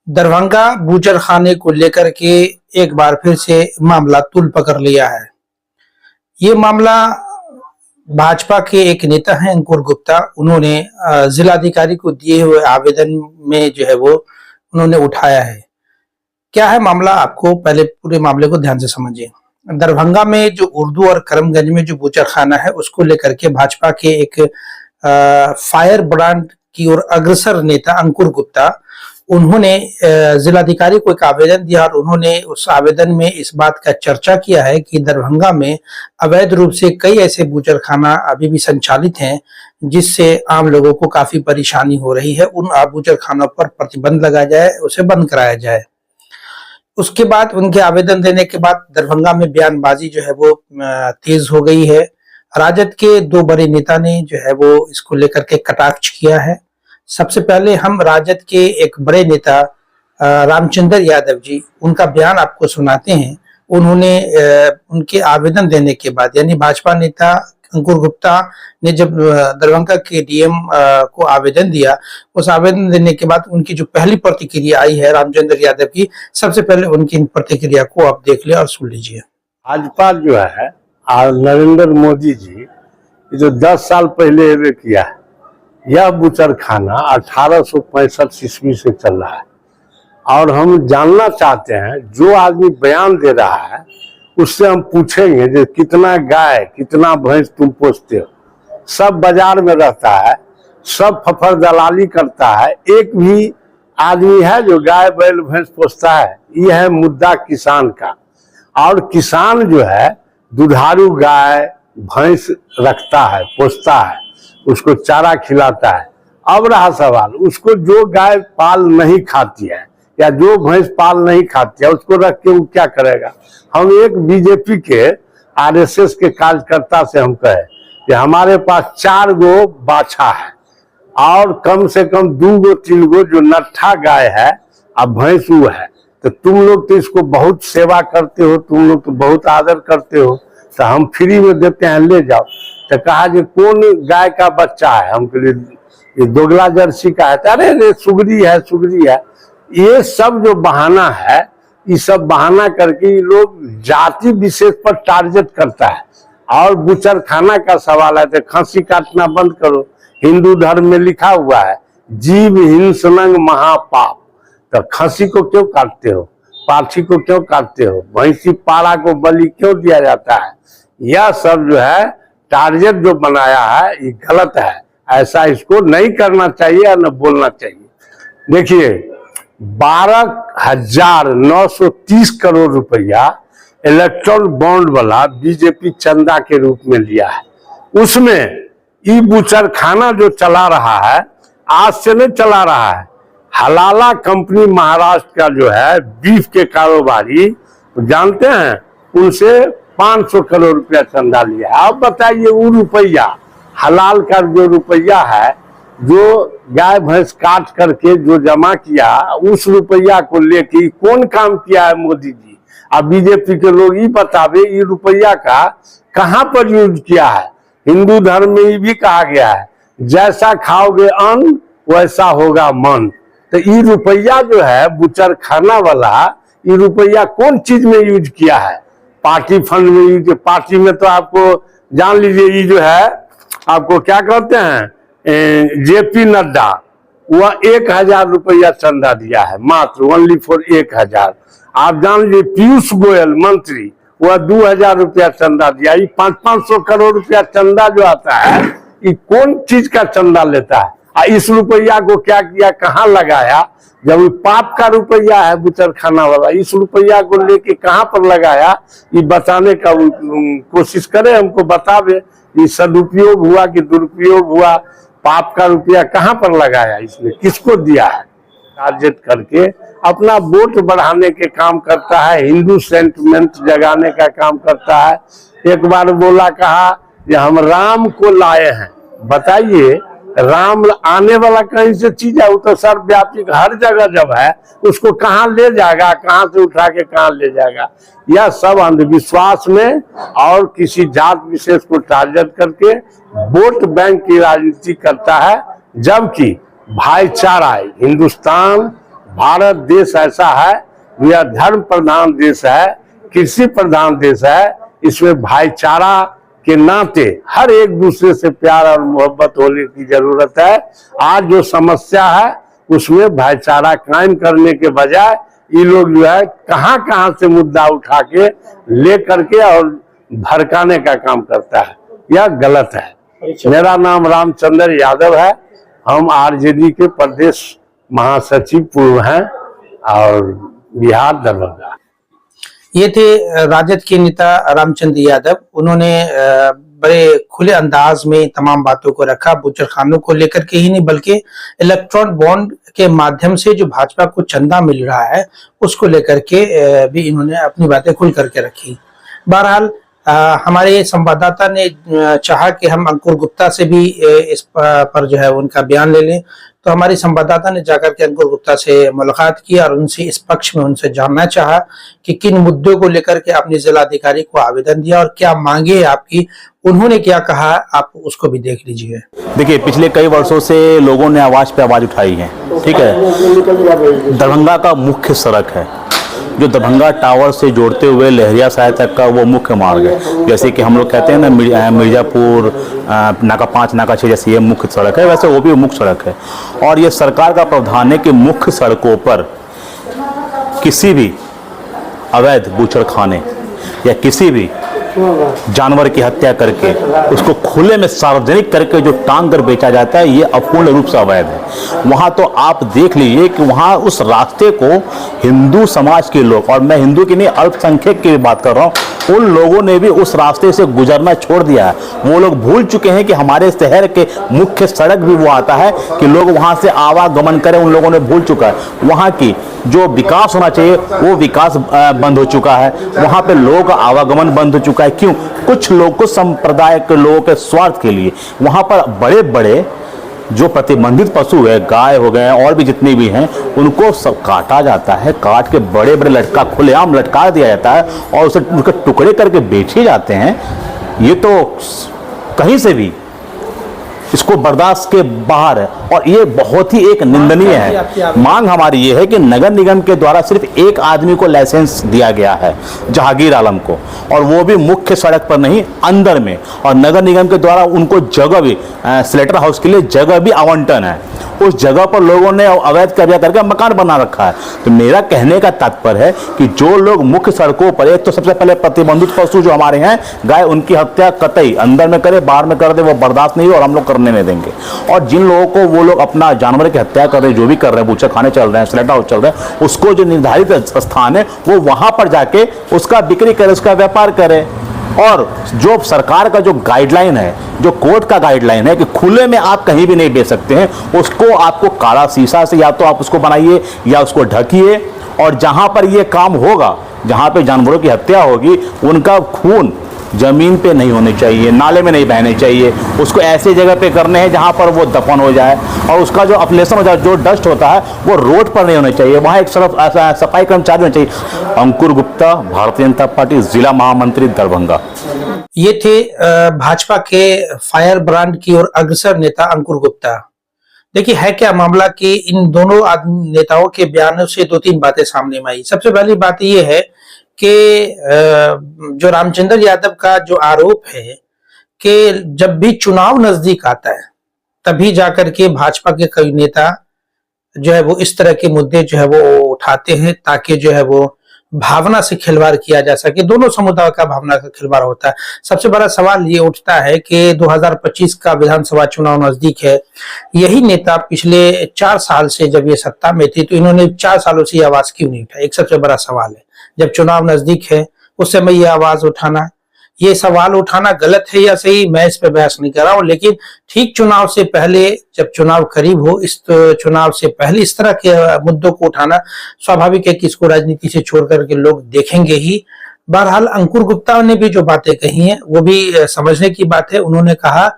दरभंगा बूचड़खाने को लेकर के एक बार फिर से मामला तूल पकड़ लिया है। ये मामला भाजपा के एक नेता हैं अंकुर गुप्ता, उन्होंने जिलाधिकारी को दिए हुए आवेदन में जो है वो उन्होंने उठाया है। क्या है मामला, आपको पहले पूरे मामले को ध्यान से समझिए। दरभंगा में जो उर्दू और करमगंज में जो बूचड़खाना है उसको लेकर के भाजपा के एक फायर ब्रांड की ओर अग्रसर नेता अंकुर गुप्ता, उन्होंने जिलाधिकारी को एक आवेदन दिया और उन्होंने उस आवेदन में इस बात का चर्चा किया है कि दरभंगा में अवैध रूप से कई ऐसे बूचड़खाना अभी भी संचालित हैं जिससे आम लोगों को काफी परेशानी हो रही है। उन बूचड़खानों पर प्रतिबंध लगाया जाए, उसे बंद कराया जाए। उसके बाद उनके आवेदन देने के बाद दरभंगा में बयानबाजी जो है वो तेज हो गई है। राजद के दो बड़े नेता ने जो है वो इसको लेकर के कटाक्ष किया है। सबसे पहले हम राजद के एक बड़े नेता रामचंद्र यादव जी, उनका बयान आपको सुनाते हैं। उन्होंने उनके आवेदन देने के बाद, यानी भाजपा नेता अंकुर गुप्ता ने जब दरभंगा के डीएम को आवेदन दिया, उस आवेदन देने के बाद उनकी जो पहली प्रतिक्रिया आई है रामचंद्र यादव की, सबसे पहले उनकी प्रतिक्रिया को आप देख ले और सुन लीजिए। भाजपा जो है नरेंद्र मोदी जी जो 10 साल पहले एवे किया है, यह बूचड़खाना 1865 ईस्वी से चल रहा है। और हम जानना चाहते हैं, जो आदमी बयान दे रहा है उससे हम पूछेंगे कि कितना गाय कितना भैंस तुम पोसते हो। सब बाजार में रहता है, सब फफर दलाली करता है, एक भी आदमी है जो गाय बैल भैंस पोसता है। यह है मुद्दा किसान का। और किसान जो है दुधारू गाय भैंस रखता है, पोसता है, उसको चारा खिलाता है। अब रहा सवाल, उसको जो गाय पाल नहीं खाती है या जो भैंस पाल नहीं खाती है, उसको रख के वो क्या करेगा। हम एक बीजेपी के आरएसएस के कार्यकर्ता से हम कहे कि हमारे पास 4 गो बाछा है और कम से कम 2 गो 3 गो जो नट्ठा गाय है और भैंस वो है, तो तुम लोग तो इसको बहुत सेवा करते हो, तुम लोग तो बहुत आदर करते हो, तो हम फ्री में देते हैं, ले जाओ। तो कहा कि कौन गाय का बच्चा है, हम कह ये दोगला जर्सी का है। अरे सुगरी है, सुगरी है। ये सब जो बहाना है, ये सब बहाना करके लोग जाति विशेष पर टारगेट करता है। और बूचड़खाना का सवाल है तो खस्सी काटना बंद करो। हिंदू धर्म में लिखा हुआ है जीव हिंसनंग महापाप। तो खस्सी को क्यों काटते हो, पाठी को क्यों काटते हो, भैंसी पाड़ा को बलि क्यों दिया जाता है। यह सब जो है टारगेट जो बनाया है ये गलत है। ऐसा इसको नहीं करना चाहिए और न बोलना चाहिए। देखिए 12,930 करोड़ रुपया इलेक्ट्रल बॉन्ड वाला बीजेपी चंदा के रूप में लिया है। उसमें ई बूचड़खाना जो चला रहा है, आज से नहीं चला रहा है। हलाला कंपनी महाराष्ट्र का जो है बीफ के कारोबारी, जानते हैं, उनसे 500 करोड़ रुपया चंदा लिया। आप बताइए वो रुपया, हलाल का जो रुपया है, जो गाय भैंस काट करके जो जमा किया, उस रुपया को लेके कौन काम किया है मोदी जी। अब बीजेपी के लोग ये बतावे ये रुपया का कहां पर यूज किया है। हिंदू धर्म में ये भी कहा गया है जैसा खाओगे अन्न वैसा होगा मन। तो ये रुपया जो है बूचड़खाना वाला, ये रुपया कौन चीज में यूज किया है। पार्टी फंड में यूज, पार्टी में तो आपको जान लीजिए ये जो है आपको क्या कहते हैं, जेपी नड्डा, वह 1,000 रुपया चंदा दिया है, मात्र ओनली फॉर 1,000। आप जान लीजिए पीयूष गोयल मंत्री, वह 2,000 रुपया चंदा दिया। ये 500 करोड़ रुपया चंदा जो आता है, ये कौन चीज का चंदा लेता है। इस रुपया को क्या किया, कहाँ लगाया। जब पाप का रुपया है बूचड़खाना वाला, इस रुपया को लेके कहाँ पर लगाया, ये बताने का कोशिश करे, हमको बतावे ये सदुपयोग हुआ कि दुरुपयोग हुआ। पाप का रुपया कहाँ पर लगाया, इसने किसको दिया है। टारगेट करके अपना वोट बढ़ाने के काम करता है, हिंदू सेंटिमेंट जगाने का काम करता है। एक बार बोला, कहा कि हम राम को लाए हैं। बताइए राम आने वाला कहीं से चीज है, वो तो सर्वव्यापी हर जगह जब है, उसको कहाँ ले जाएगा, कहाँ से उठा के कहाँ ले जाएगा। यह सब अंधविश्वास में और किसी जात विशेष को टारगेट करके वोट बैंक की राजनीति करता है। जबकि भाईचारा, हिंदुस्तान भारत देश ऐसा है, यह धर्म प्रधान देश है, कृषि प्रधान देश है। इसमें भाईचारा के नाते हर एक दूसरे से प्यार और मोहब्बत होने की जरूरत है। आज जो समस्या है उसमें भाईचारा कायम करने के बजाय ये लोग जो है कहां से मुद्दा उठा के ले करके और भड़काने का काम करता है, यह गलत है। मेरा नाम रामचंद्र यादव है, हम आरजेडी के प्रदेश महासचिव पूर्व हैं और बिहार दरभंगा। ये थे राजद के नेता रामचंद्र यादव। उन्होंने बड़े खुले अंदाज में तमाम बातों को रखा, बूचड़खानों को लेकर के ही नहीं बल्कि इलेक्ट्रॉन बॉन्ड के माध्यम से जो भाजपा को चंदा मिल रहा है उसको लेकर के भी इन्होंने अपनी बातें खुल करके रखी। बहरहाल हमारे संवाददाता ने चाहा कि हम अंकुर गुप्ता से भी इस पर जो है उनका बयान ले लें, तो हमारी संवाददाता ने जाकर के अंकुर गुप्ता से मुलाकात की और उनसे इस पक्ष में उनसे जानना चाहा कि किन मुद्दों को लेकर के आपने जिलाधिकारी को आवेदन दिया और क्या मांगे है आपकी, उन्होंने क्या कहा, आप उसको भी देख लीजिए। देखिए, पिछले कई वर्षों से लोगों ने आवाज पे आवाज उठाई है, ठीक है। दरभंगा का मुख्य सड़क है जो दरभंगा टावर से जोड़ते हुए लहरिया साय तक का वो मुख्य मार्ग है। जैसे कि हम लोग कहते हैं ना मिर्जापुर नाका 5 नाका 6 जैसे ये मुख्य सड़क है, वैसे वो भी मुख्य सड़क है। और ये सरकार का प्रावधान है कि मुख्य सड़कों पर किसी भी अवैध बूचड़खाने या किसी भी जानवर की हत्या करके उसको खुले में सार्वजनिक करके जो टांग कर बेचा जाता है, ये अपूर्ण रूप से अवैध है। वहां तो आप देख लीजिए कि वहां उस रास्ते को हिंदू समाज के लोग, और मैं हिंदू की नहीं अल्पसंख्यक की बात कर रहा हूं, उन लोगों ने भी उस रास्ते से गुजरना छोड़ दिया है। वो लोग भूल चुके हैं कि हमारे शहर के मुख्य सड़क भी वो आता है कि लोग वहां से आवागमन करें, उन लोगों ने भूल चुका है। वहां की जो विकास होना चाहिए वो विकास बंद हो चुका है, वहां पे लोगों का आवागमन बंद हो चुका है। क्यों? कुछ लोग, कुछ संप्रदाय के लोगों के स्वार्थ के लिए वहां पर बड़े बड़े जो प्रतिबंधित पशु है, गाय हो गए और भी जितने भी हैं, उनको सब काटा जाता है। काट के बड़े बड़े लटका खुलेआम लटका दिया जाता है और उसे उनके टुकड़े करके बेचे जाते हैं। ये तो कहीं से भी इसको बर्दाश्त के बाहर है और ये बहुत ही एक निंदनीय है। मांग हमारी ये है कि नगर निगम के द्वारा सिर्फ एक आदमी को लाइसेंस दिया गया है, जहांगीर आलम को, और वो भी मुख्य सड़क पर नहीं, अंदर में। और नगर निगम के द्वारा उनको जगह भी, स्लेटर हाउस के लिए जगह भी आवंटन है। उस जगह पर लोगों ने अवैध कब्जा करके मकान बना रखा है। तो मेरा कहने का तात्पर्य है कि जो लोग मुख्य सड़कों पर, एक तो सबसे पहले प्रतिबंधित पशु जो हमारे हैं गाय, उनकी हत्या कतई अंदर में करे बाहर में कर दे, वो बर्दाश्त नहीं और हम लोग करने नहीं देंगे। और जिन लोगों को वो लोग अपना जानवर की हत्या कर रहे हैं, जो भी कर रहे हैं, बूचड़खाने चल रहे हैं, स्लेटर हाउस चल रहे हैं, उसको जो निर्धारित स्थान है वो वहां पर जाके उसका बिक्री करे, उसका व्यापार करे। और जो सरकार का जो गाइडलाइन है, जो कोर्ट का गाइडलाइन है कि खुले में आप कहीं भी नहीं बेच सकते हैं, उसको आपको काला शीशा से या तो आप उसको बनाइए या उसको ढकिए। और जहां पर ये काम होगा, जहां पे जानवरों की हत्या होगी, उनका खून जमीन पे नहीं होनी चाहिए, नाले में नहीं बहने चाहिए, उसको ऐसी जगह पे करने हैं जहां पर वो दफन हो जाए। और उसका जो अपलेशन हो जाए, जो डस्ट होता है, वो रोड पर नहीं होना चाहिए, वहां एक सफाई कर्मचारी होना चाहिए। अंकुर गुप्ता, भारतीय जनता पार्टी, जिला महामंत्री, दरभंगा। ये थे भाजपा के फायर ब्रांड की ओर अग्रसर नेता अंकुर गुप्ता। देखिए, है क्या मामला कि इन दोनों नेताओं के बयानों से 2-3 बातें सामने में आई। सबसे पहली बात यह है कि जो रामचंद्र यादव का जो आरोप है कि जब भी चुनाव नजदीक आता है तभी जाकर के भाजपा के कई नेता जो है वो इस तरह के मुद्दे जो है वो उठाते हैं ताकि जो है वो भावना से खिलवाड़ किया जा सके। दोनों समुदाय का भावना का खिलवाड़ होता है। सबसे बड़ा सवाल ये उठता है कि 2025 का विधानसभा चुनाव नजदीक है। यही नेता पिछले 4 साल से जब ये सत्ता में थे तो इन्होंने 4 सालों से आवाज क्यों नहीं उठाई? एक सबसे बड़ा सवाल है। जब चुनाव नजदीक है उस समय ये आवाज उठाना, ये सवाल उठाना गलत है या सही, मैं इस पे बहस नहीं कर रहा हूं, लेकिन ठीक चुनाव से पहले, जब चुनाव करीब हो, इस चुनाव से पहले इस तरह के मुद्दों को उठाना स्वाभाविक है कि इसको राजनीति से छोड़ करके लोग देखेंगे ही। बहरहाल अंकुर गुप्ता ने भी जो बातें कही हैं वो भी समझने की बात है। उन्होंने कहा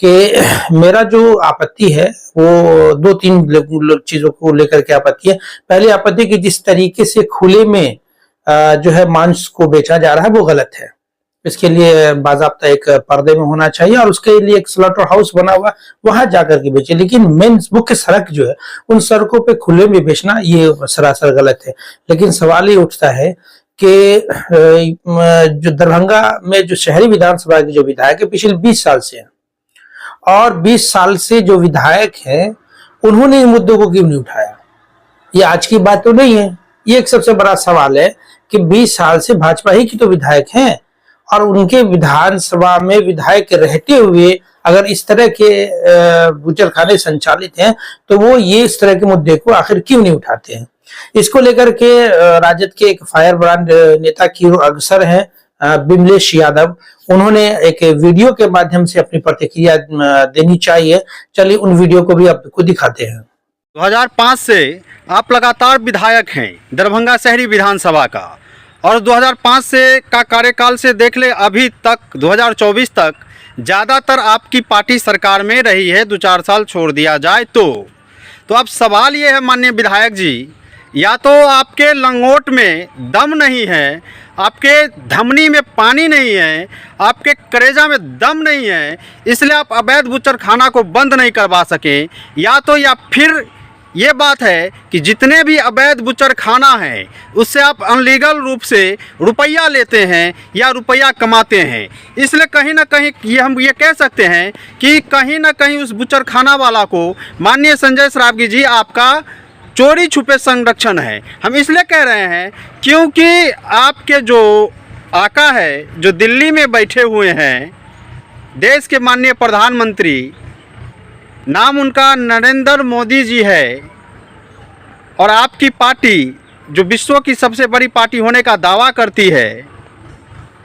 कि मेरा जो आपत्ति है वो 2-3 चीजों को लेकर के आपत्ति है। पहली आपत्ति कि जिस तरीके से खुले में जो है मांस को बेचा जा रहा है वो गलत है। इसके लिए बाजाब्ता एक पर्दे में होना चाहिए और उसके लिए एक स्लॉटर हाउस बना हुआ, वहां जाकर के बेचे। लेकिन मेन मुख्य सड़क जो है, उन सड़कों पे खुले में बेचना ये सरासर गलत है। लेकिन सवाल ये उठता है कि जो दरभंगा में जो शहरी विधानसभा के जो विधायक है पिछले 20 साल से हैं, और 20 साल से जो विधायक हैं उन्होंने इन मुद्दों को क्यों नहीं उठाया? ये आज की बात तो नहीं है। ये एक सबसे बड़ा सवाल है कि 20 साल से भाजपा ही की तो विधायक हैं, और उनके विधानसभा में विधायक रहते हुए अगर इस तरह के बूचड़खाने संचालित हैं तो वो ये इस तरह के मुद्दे को आखिर क्यों नहीं उठाते हैं? इसको लेकर के राजद के एक फायर ब्रांड नेता की अग्रसर है बिमलेश यादव, उन्होंने एक वीडियो के माध्यम से अपनी प्रतिक्रिया देनी चाहिए। चलिए उन वीडियो को भी आपको दिखाते हैं। 2005 से आप लगातार विधायक हैं दरभंगा शहरी विधानसभा का, और 2005 से का कार्यकाल से देख ले अभी तक 2024 तक ज़्यादातर आपकी पार्टी सरकार में रही है, 2-4 साल छोड़ दिया जाए तो अब सवाल ये है माननीय विधायक जी, या तो आपके लंगोट में दम नहीं है, आपके धमनी में पानी नहीं है, आपके करेजा में दम नहीं है, इसलिए आप अवैध बूचड़खाना को बंद नहीं करवा सके, या फिर ये बात है कि जितने भी अवैध बूचड़खाना हैं उससे आप अनलीगल रूप से रुपया लेते हैं या रुपया कमाते हैं। इसलिए कहीं ना कहीं हम ये कह सकते हैं कि कहीं ना कहीं उस बूचड़खाना वाला को माननीय संजय सरावगी जी आपका चोरी छुपे संरक्षण है। हम इसलिए कह रहे हैं क्योंकि आपके जो आका है जो दिल्ली में बैठे हुए हैं, देश के माननीय प्रधानमंत्री, नाम उनका नरेंद्र मोदी जी है, और आपकी पार्टी जो विश्व की सबसे बड़ी पार्टी होने का दावा करती है,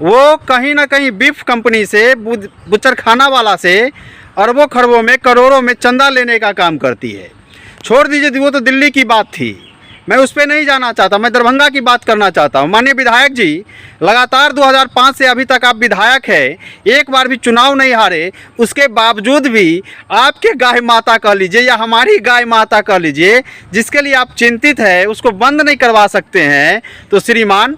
वो कहीं ना कहीं बीफ कंपनी से, बूचड़खाना वाला से अरबों खरबों में करोड़ों में चंदा लेने का काम करती है। छोड़ दीजिए, वो तो दिल्ली की बात थी, मैं उस पर नहीं जाना चाहता, मैं दरभंगा की बात करना चाहता हूँ। माननीय विधायक जी, लगातार 2005 से अभी तक आप विधायक हैं, एक बार भी चुनाव नहीं हारे, उसके बावजूद भी आपके गाय माता कह लीजिए या हमारी गाय माता कह लीजिए, जिसके लिए आप चिंतित है, उसको बंद नहीं करवा सकते हैं। तो श्रीमान,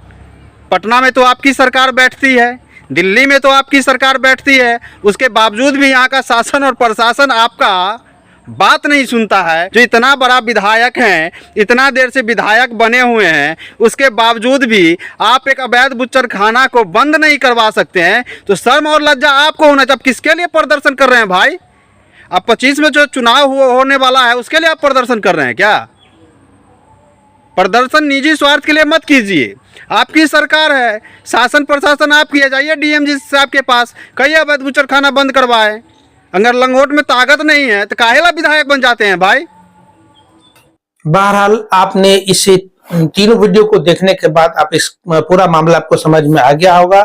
पटना में तो आपकी सरकार बैठती है, दिल्ली में तो आपकी सरकार बैठती है, उसके बावजूद भी यहाँ का शासन और प्रशासन आपका बात नहीं सुनता है। जो इतना बड़ा विधायक हैं, इतना देर से विधायक बने हुए हैं, उसके बावजूद भी आप एक अवैध बूचड़खाना को बंद नहीं करवा सकते हैं, तो शर्म और लज्जा आपको होना चाहिए। आप किसके लिए प्रदर्शन कर रहे हैं भाई? अब 25 में जो चुनाव होने वाला है उसके लिए आप प्रदर्शन कर रहे हैं क्या? प्रदर्शन निजी स्वार्थ के लिए मत कीजिए। आपकी सरकार है, शासन प्रशासन आप किया, जाइए डीएमजी साहब के पास, कहिए अवैध बूचड़खाना बंद करवाए। अगर लंगोट में ताकत नहीं है तो काहेला विधायक बन जाते हैं भाई? बहरहाल आपने इस तीनों वीडियो को देखने के बाद आप इस पूरा मामला आपको समझ में आ गया होगा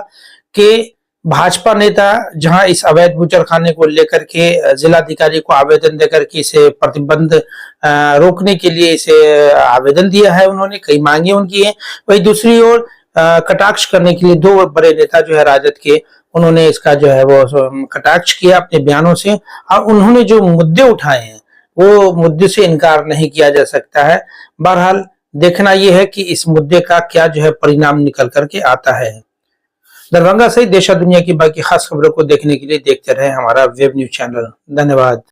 कि भाजपा नेता जहां इस अवैध बूचड़खाने को लेकर के जिलाधिकारी को आवेदन देकर के इसे प्रतिबंध रोकने के लिए इसे आवेदन दिया है, उन्होंने कई मांगे उनकी है, वही दूसरी ओर कटाक्ष करने के लिए दो बड़े नेता जो है राजद के, उन्होंने इसका जो है वो कटाक्ष किया अपने बयानों से, और उन्होंने जो मुद्दे उठाए हैं वो मुद्दे से इनकार नहीं किया जा सकता है। बहरहाल देखना यह है कि इस मुद्दे का क्या जो है परिणाम निकल करके आता है। दरभंगा सहित देश और दुनिया की बाकी खास खबरों को देखने के लिए देखते रहे हमारा वेब न्यूज चैनल। धन्यवाद।